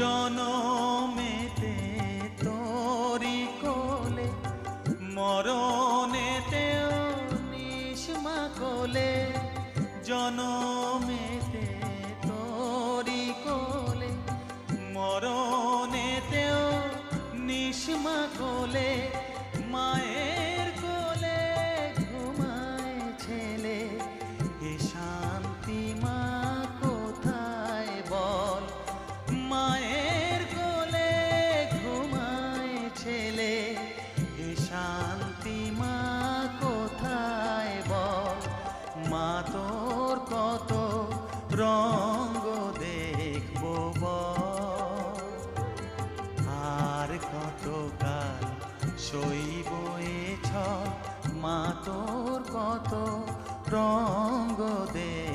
জনমেতে তোরি কোলে, মরণেতেও নিষ্মা কোলে। জনমেতে তোরি কোলে, মরণেতেও নিষ্মা কোলে। মায়ের কোলে ঘুমায় ছেলে, এ শান্তি মা কোথায় বল। মায়ের কোলে ঘুমায় ছেলে, এ শান্তি মা কোথায় বল। মা তোর কত রঙ্গ দেখবো বল, আর কতকাল সইব এ ছল। মা তোর কত রঙ্গ দেখ